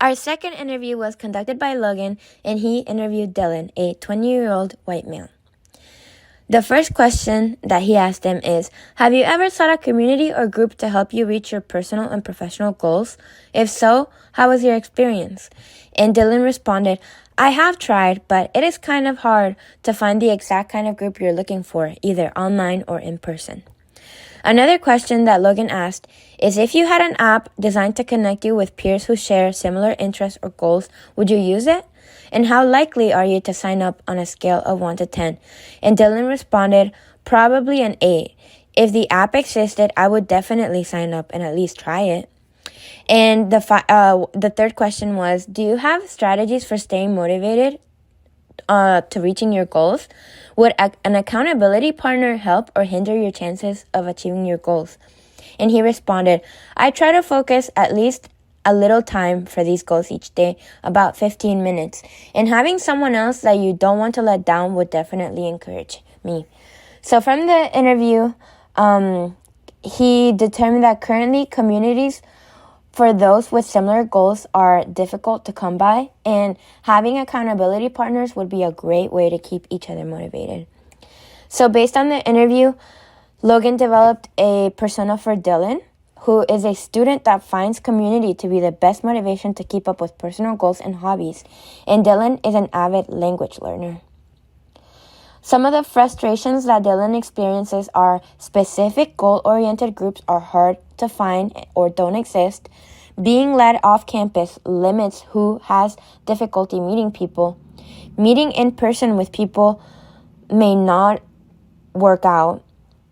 Our second interview was conducted by Logan, and he interviewed Dylan, a 20-year-old white male. The first question that he asked him is, have you ever sought a community or group to help you reach your personal and professional goals? If so, how was your experience? And Dylan responded, I have tried, but it is kind of hard to find the exact kind of group you're looking for, either online or in person. Another question that Logan asked is, if you had an app designed to connect you with peers who share similar interests or goals, would you use it? And how likely are you to sign up on a scale of 1 to 10? And Dylan responded, probably an 8. If the app existed, I would definitely sign up and at least try it. And the third question was, do you have strategies for staying motivated to reaching your goals? Would an accountability partner help or hinder your chances of achieving your goals? And he responded, I try to focus at least a little time for these goals each day, about 15 minutes. And having someone else that you don't want to let down would definitely encourage me. So from the interview, he determined that currently communities for those with similar goals are difficult to come by, and having accountability partners would be a great way to keep each other motivated. So based on the interview, Logan developed a persona for Dylan, who is a student that finds community to be the best motivation to keep up with personal goals and hobbies, and Dylan is an avid language learner. Some of the frustrations that Dylan experiences are specific goal-oriented groups are hard to find or don't exist, being led off campus limits who has difficulty meeting people, meeting in person with people may not work out,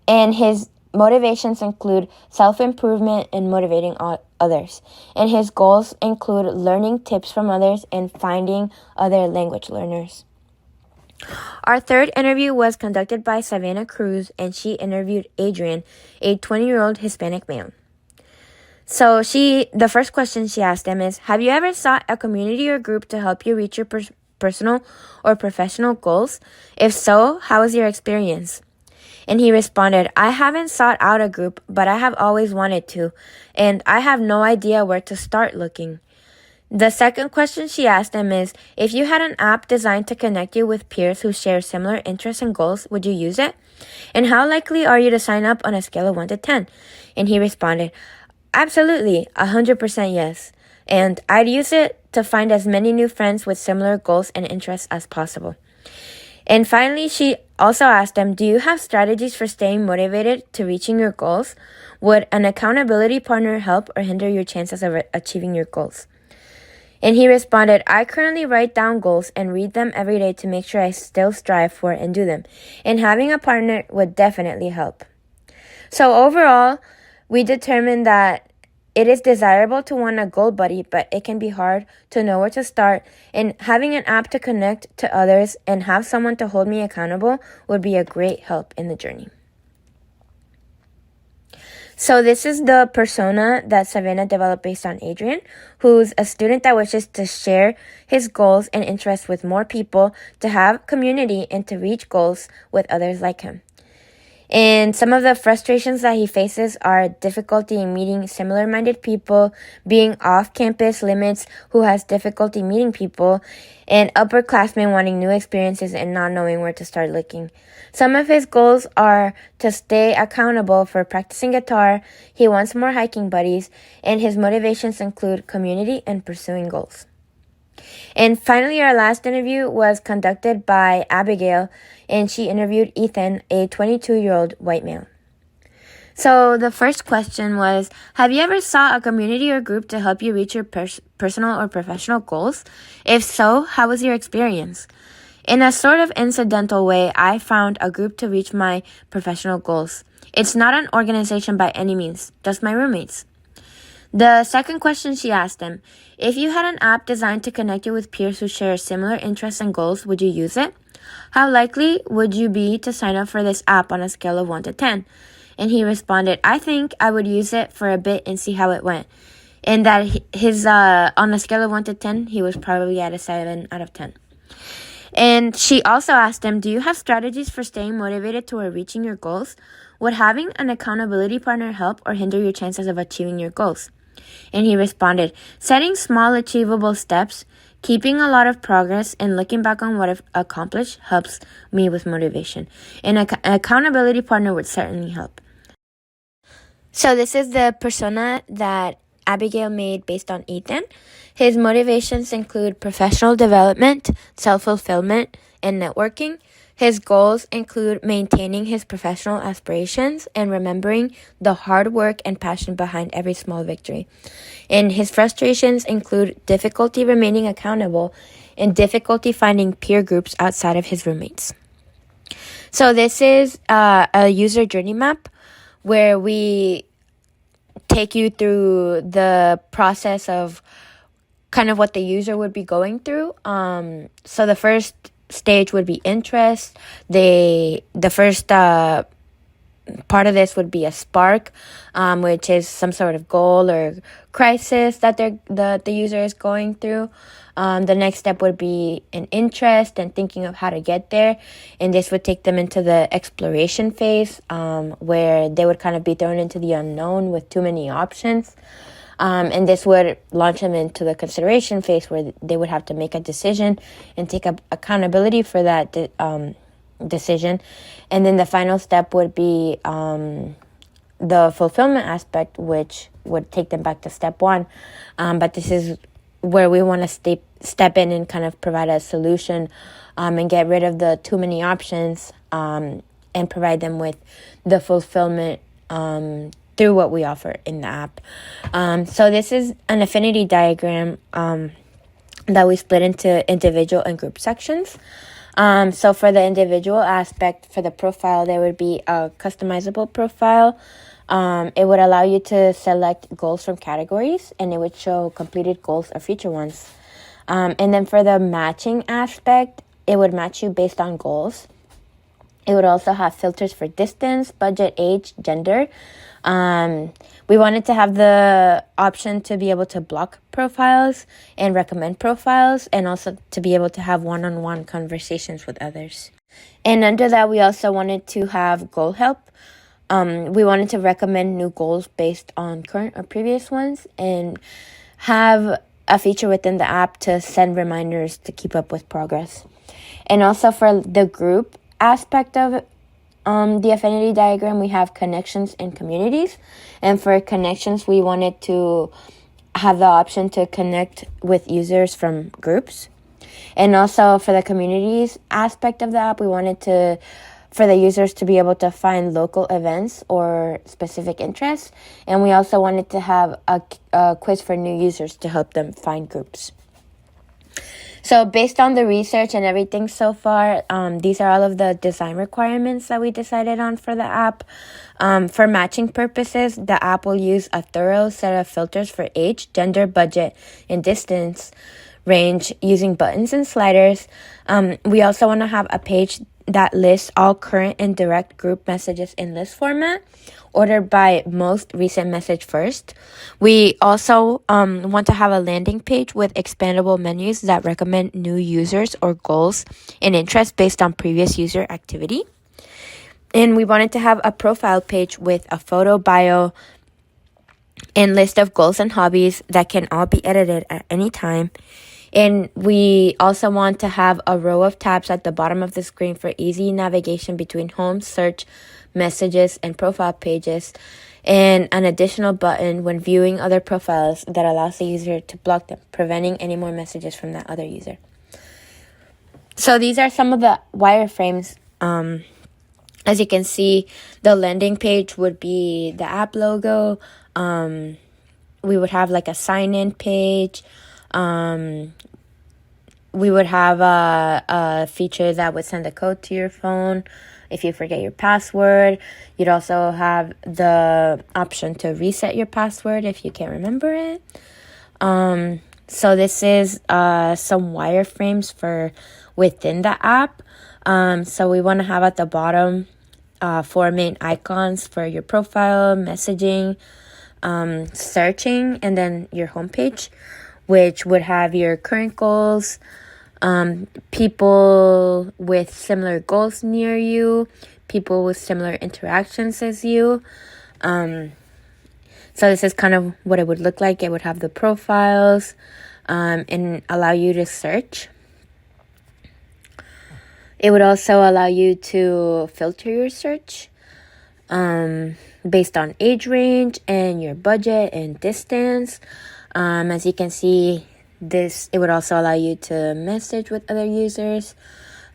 and his motivations include self-improvement and motivating others. And his goals include learning tips from others and finding other language learners. Our third interview was conducted by Savannah Cruz, and she interviewed Adrian, a 20-year-old Hispanic male. So the first question she asked him is, have you ever sought a community or group to help you reach your personal or professional goals? If so, how was your experience? And he responded, I haven't sought out a group, but I have always wanted to, and I have no idea where to start looking. The second question she asked him is, if you had an app designed to connect you with peers who share similar interests and goals, would you use it? And how likely are you to sign up on a scale of 1 to 10? And he responded, absolutely, 100% yes. And I'd use it to find as many new friends with similar goals and interests as possible. And finally, she also asked him, do you have strategies for staying motivated to reaching your goals? Would an accountability partner help or hinder your chances of achieving your goals? And he responded, I currently write down goals and read them every day to make sure I still strive for and do them. And having a partner would definitely help. So overall, we determined that it is desirable to want a goal buddy, but it can be hard to know where to start, and having an app to connect to others and have someone to hold me accountable would be a great help in the journey. So this is the persona that Savannah developed based on Adrian, who's a student that wishes to share his goals and interests with more people, to have community, and to reach goals with others like him. And some of the frustrations that he faces are difficulty in meeting similar-minded people, being off-campus limits who has difficulty meeting people, and upperclassmen wanting new experiences and not knowing where to start looking. Some of his goals are to stay accountable for practicing guitar, he wants more hiking buddies, and his motivations include community and pursuing goals. And finally, our last interview was conducted by Abigail, and she interviewed Ethan, a 22-year-old white male. So the first question was, have you ever sought a community or group to help you reach your personal or professional goals? If so, how was your experience? In a sort of incidental way, I found a group to reach my professional goals. It's not an organization by any means, just my roommates. The second question she asked him, if you had an app designed to connect you with peers who share similar interests and goals, would you use it? How likely would you be to sign up for this app on a scale of 1 to 10? And he responded, I think I would use it for a bit and see how it went. And that on a scale of 1 to 10, he was probably at a 7 out of 10. And she also asked him, do you have strategies for staying motivated toward reaching your goals? Would having an accountability partner help or hinder your chances of achieving your goals? And he responded, setting small achievable steps, keeping a lot of progress, and looking back on what I've accomplished helps me with motivation. And an accountability partner would certainly help. So this is the persona that Abigail made based on Ethan. His motivations include professional development, self-fulfillment, and networking. His goals include maintaining his professional aspirations and remembering the hard work and passion behind every small victory. And his frustrations include difficulty remaining accountable and difficulty finding peer groups outside of his roommates. So this is a user journey map where we take you through the process of kind of what the user would be going through. So the first stage would be interest. The first part of this would be a spark, which is some sort of goal or crisis that the user is going through. The next step would be an interest and thinking of how to get there. And this would take them into the exploration phase, where they would kind of be thrown into the unknown with too many options. And this would launch them into the consideration phase where they would have to make a decision and take accountability for that decision. And then the final step would be the fulfillment aspect, which would take them back to step one. But this is where we want to step in and kind of provide a solution and get rid of the too many options and provide them with the fulfillment through what we offer in the app. So this is an affinity diagram that we split into individual and group sections. So for the individual aspect, for the profile, there would be a customizable profile. It would allow you to select goals from categories, and it would show completed goals or future ones. And then for the matching aspect, it would match you based on goals. It would also have filters for distance, budget, age, gender. We wanted to have the option to be able to block profiles and recommend profiles, and also to be able to have one-on-one conversations with others. And under that, we also wanted to have goal help. We wanted to recommend new goals based on current or previous ones, and have a feature within the app to send reminders to keep up with progress. And also for the group aspect of the affinity diagram, we have connections and communities. And for connections, we wanted to have the option to connect with users from groups. And also for the communities aspect of the app, we wanted for the users to be able to find local events or specific interests. And we also wanted to have a quiz for new users to help them find groups. So based on the research and everything so far, these are all of the design requirements that we decided on for the app. For matching purposes, the app will use a thorough set of filters for age, gender, budget, and distance range using buttons and sliders. We also want to have a page that lists all current and direct group messages in list format, ordered by most recent message first. We also want to have a landing page with expandable menus that recommend new users or goals and interests based on previous user activity. And we wanted to have a profile page with a photo, bio, and list of goals and hobbies that can all be edited at any time. And we also want to have a row of tabs at the bottom of the screen for easy navigation between home, search, messages, and profile pages, and an additional button when viewing other profiles that allows the user to block them, preventing any more messages from that other user. So these are some of the wireframes. As you can see, the landing page would be the app logo. We would have like a sign-in page. We would have a feature that would send a code to your phone if you forget your password. You'd also have the option to reset your password if you can't remember it. So this is some wireframes for within the app. So we want to have at the bottom 4 main icons for your profile, messaging, searching, and then your homepage, which would have your current goals, people with similar goals near you, people with similar interactions as you. So this is kind of what it would look like. It would have the profiles and allow you to search. It would also allow you to filter your search based on age range and your budget and distance. As you can see, it would also allow you to message with other users.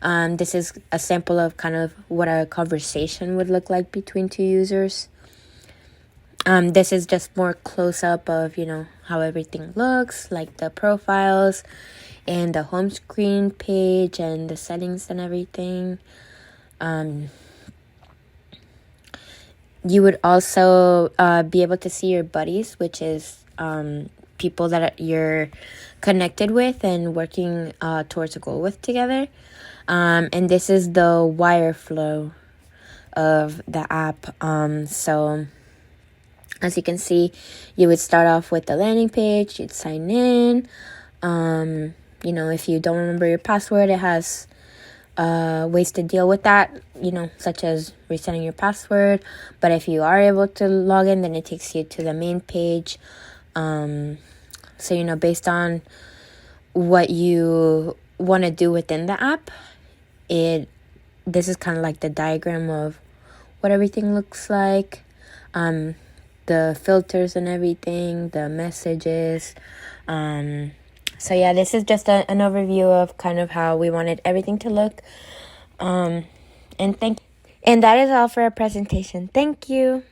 This is a sample of kind of what a conversation would look like between two users. This is just more close up of, how everything looks, like the profiles and the home screen page and the settings and everything. You would also be able to see your buddies, which is people that you're connected with and working towards a goal with together. And this is the wire flow of the app. So as you can see, you would start off with the landing page, you'd sign in. If you don't remember your password, it has ways to deal with that, such as resetting your password. But if you are able to log in, then it takes you to the main page. So, based on what you want to do within the app, this is kind of like the diagram of what everything looks like. The filters and everything, the messages. So yeah, this is just an overview of kind of how we wanted everything to look. And that is all for our presentation. Thank you.